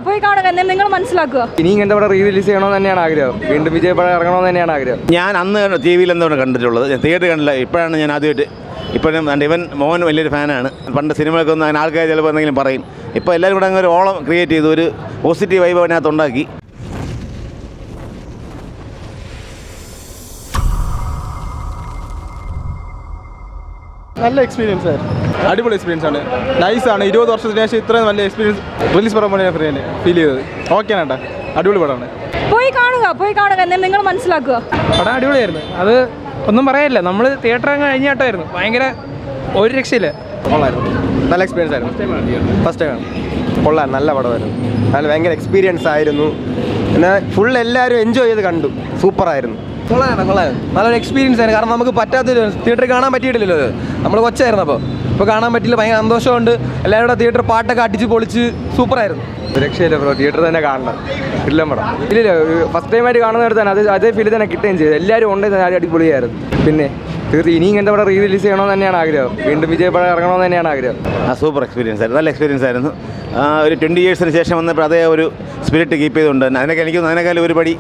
പോയി കാണുക എന്ന് നിങ്ങൾ മനസ്സിലാക്കുക. ഇനി ഇങ്ങനത്തെ പടം റീ റിലീസ് ചെയ്യണമെന്ന് തന്നെയാണ് ആഗ്രഹം. വീണ്ടും വിജയ് പടം ഇറങ്ങണമെന്ന് തന്നെയാണ് ആഗ്രഹം. ഞാൻ അന്ന് ടി വിയിൽ എന്താണ് കണ്ടിട്ടുള്ളത്, തിയേറ്റർ കണ്ടില്ല. ഇപ്പോഴാണ് ഞാൻ ആദ്യമായിട്ട്. ഇപ്പോഴും ഇവൻ മോഹൻ വലിയൊരു ഫാനാണ്. പണ്ട് സിനിമയൊക്കെ ഒന്ന് അങ്ങനെ ആൾക്കാർ ചിലപ്പോൾ എന്തെങ്കിലും പറയും. ഇപ്പോൾ എല്ലാവരും കൂടെ അങ്ങനെ ഒരു ഓളം ക്രിയേറ്റ് ചെയ്തു, ഒരു പോസിറ്റീവ് വൈബ് അതിനകത്ത് ഉണ്ടാക്കി. നല്ല എക്സ്പീരിയൻസ് ആയിരുന്നു. അടിപൊളി എക്സ്പീരിയൻസ് ആണ്. നൈസാണ്. 20 വർഷത്തിന് ശേഷം ഇത്രയും നല്ല എക്സ്പീരിയൻസ് റിലീസ് പറയുമ്പോൾ ഞാൻ ഫീൽ ചെയ്തത്. ഓക്കെ ആണ്ട്ടാ, അടിപൊളി പടമാണ്. പോയി കാണുക എന്ന് നിങ്ങൾ മനസ്സിലാക്കുക. പടം അടിപൊളിയായിരുന്നു. അത് ഒന്നും പറയാനില്ല. നമ്മൾ തിയേറ്റർ കഴിഞ്ഞാട്ടായിരുന്നു. ഭയങ്കര ഒരു രക്ഷയില്ല. കൊള്ളായിരുന്നു. നല്ല എക്സ്പീരിയൻസ് ആയിരുന്നു. ഫസ്റ്റ് ടൈം കൊള്ളാൻ നല്ല പടമായിരുന്നു. നല്ല ഭയങ്കര എക്സ്പീരിയൻസ് ആയിരുന്നു. എന്നാൽ ഫുൾ എല്ലാവരും എൻജോയ് ചെയ്ത് കണ്ടു. സൂപ്പറായിരുന്നു. കൊള്ളായിരുന്നു. നല്ലൊരു എക്സ്പീരിയൻസ് ആയിരുന്നു. കാരണം നമുക്ക് പറ്റാത്തൊരു തിയേറ്ററിൽ കാണാൻ പറ്റിയിട്ടില്ലല്ലോ. അത് നമ്മൾ കൊച്ചായിരുന്നു. അപ്പോൾ കാണാൻ പറ്റില്ല. ഭയങ്കര സന്തോഷമുണ്ട്. എല്ലാവരും കൂടെ തിയേറ്റർ പാട്ടൊക്കെ അടിച്ച് പൊളിച്ച് സൂപ്പറായിരുന്നു. രക്ഷയില്ല ബ്രോ, തിയേറ്ററിൽ തന്നെ കാണണം. ഇല്ല പടം ഇല്ലില്ല, ഫസ്റ്റ് ടൈമായിട്ട് കാണുന്നവർ തന്നെ അതേ ഫീൽ തന്നെ കിട്ടുകയും ചെയ്തു. എല്ലാവരും ഉണ്ടെങ്കിൽ അടിപൊളിയായിരുന്നു. പിന്നെ തീർച്ചയായും ഇനി ഇങ്ങനത്തെ പടം റീ റിലീസ് ചെയ്യണമെന്ന് തന്നെയാണ് ആഗ്രഹം. വീണ്ടും വിജയ് പടം ഇറങ്ങണമെന്ന് തന്നെയാണ് ആഗ്രഹം. സൂപ്പർ എക്സ്പീരിയൻസ് ആയിരുന്നു. നല്ല എക്സ്പീരിയൻസ് ആയിരുന്നു. ഒരു 20 ഇയേഴ്സിന് ശേഷം വന്നപ്പോൾ അതേ ഒരു സ്പിരിറ്റ് കീപ്പ് ചെയ്തുകൊണ്ട് തന്നെ അതിനേക്കാളും ഒരു പടി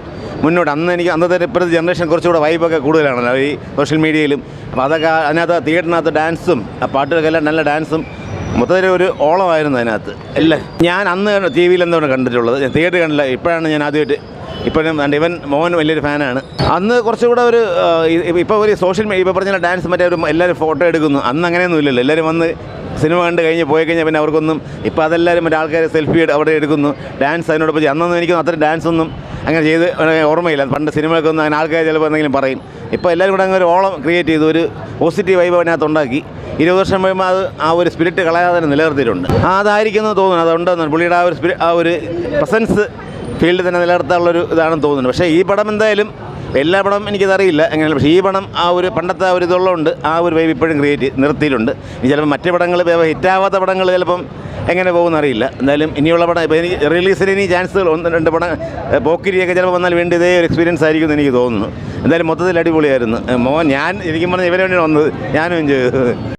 മുന്നോട്ട്. അന്നത്തെ ഇപ്പോഴത്തെ ജനറേഷൻ കുറച്ചുകൂടെ വൈബൊക്കെ കൂടുതലാണല്ലോ ഈ സോഷ്യൽ മീഡിയയിലും. അപ്പോൾ അതൊക്കെ അതിനകത്ത് തിയേറ്ററിനകത്ത് ഡാൻസും ആ പാട്ടുകൾക്കെല്ലാം നല്ല ഡാൻസും മൊത്തത്തിൽ ഒരു ഓളമായിരുന്നു അതിനകത്ത് എല്ലാം. ഞാൻ അന്ന് ടി വിയിൽ എന്താണ് കണ്ടിട്ടുള്ളത്, തിയേറ്റർ കണ്ടില്ല. ഇപ്പോഴാണ് ഞാൻ ആദ്യമായിട്ട്. ഇപ്പോഴും ഇവൻ മോഹൻ വലിയൊരു ഫാനാണ്. അന്ന് കുറച്ചുകൂടെ ഒരു ഇപ്പോൾ ഒരു സോഷ്യൽ മീഡിയ ഇപ്പോൾ പറഞ്ഞാൽ ഡാൻസ് മറ്റേ ഒരു എല്ലാവരും ഫോട്ടോ എടുക്കുന്നു. അന്ന് അങ്ങനെയൊന്നും ഇല്ലല്ലോ. എല്ലാവരും വന്ന് സിനിമ കണ്ട് പോയി കഴിഞ്ഞാൽ പിന്നെ അവർക്കൊന്നും ഇപ്പോൾ അതെല്ലാവരും മറ്റേ ആൾക്കാർ സെൽഫി അവിടെ എടുക്കുന്നു. ഡാൻസ് അതിനോടൊപ്പം അന്നൊന്നും എനിക്കൊന്നും അത്ര ഡാൻസൊന്നും അങ്ങനെ ചെയ്ത് ഓർമ്മയില്ല. പണ്ട് സിനിമയൊക്കെ ഒന്ന് അങ്ങനെ ആൾക്കാർ ചിലപ്പോൾ എന്തെങ്കിലും പറയും. ഇപ്പോൾ എല്ലാവരും കൂടെ അങ്ങനെ ഒരു ഓളം ക്രിയേറ്റ് ചെയ്തു, ഒരു പോസിറ്റീവ് വൈബ് അതിനകത്ത് ഉണ്ടാക്കി. 20 വർഷം കഴിയുമ്പോൾ അത് ആ ഒരു സ്പിരിറ്റ് കളയാതെ തന്നെ നിലനിർത്തിയിട്ടുണ്ട്. അതായിരിക്കുന്നു തോന്നുന്നു. അതുകൊണ്ടാണ് പുള്ളിയുടെ ആ ഒരു പ്രസൻസ് ഫീൽഡിൽ തന്നെ നിലനിർത്താനുള്ളൊരു ഇതാണെന്ന് തോന്നുന്നു. പക്ഷേ ഈ പടം എന്തായാലും എല്ലാ പടം എനിക്കതറിയില്ല എങ്ങനെയാണ്. പക്ഷേ ഈ പടം ആ ഒരു പണ്ടത്തെ ആ ഒരു ഇതുള്ളതുകൊണ്ട് ആ ഒരു വൈബ് ഇപ്പോഴും നിർത്തിയിട്ടുണ്ട്. ഇനി ചിലപ്പോൾ മറ്റു പടങ്ങൾ ഹിറ്റാവാത്ത പടങ്ങൾ ചിലപ്പം എങ്ങനെ പോകുമെന്നറിയില്ല. എന്തായാലും ഇനിയുള്ള പടം ഇപ്പോൾ എനിക്ക് റിലീസിന് ഇനി ചാൻസുകൾ 1-2 പടം പോക്കിരിയൊക്കെ ചിലപ്പോൾ വന്നാൽ വീണ്ടും ഇതേ ഒരു എക്സ്പീരിയൻസ് ആയിരിക്കും എന്ന് എനിക്ക് തോന്നുന്നു. എന്തായാലും മൊത്തത്തിൽ അടിപൊളിയായിരുന്നു. മോൻ ഞാൻ എനിക്കും പറഞ്ഞാൽ ഇവരെ വേണ്ടിയാണ് വന്നത്. ഞാനും എൻജോയ് ചെയ്തത്.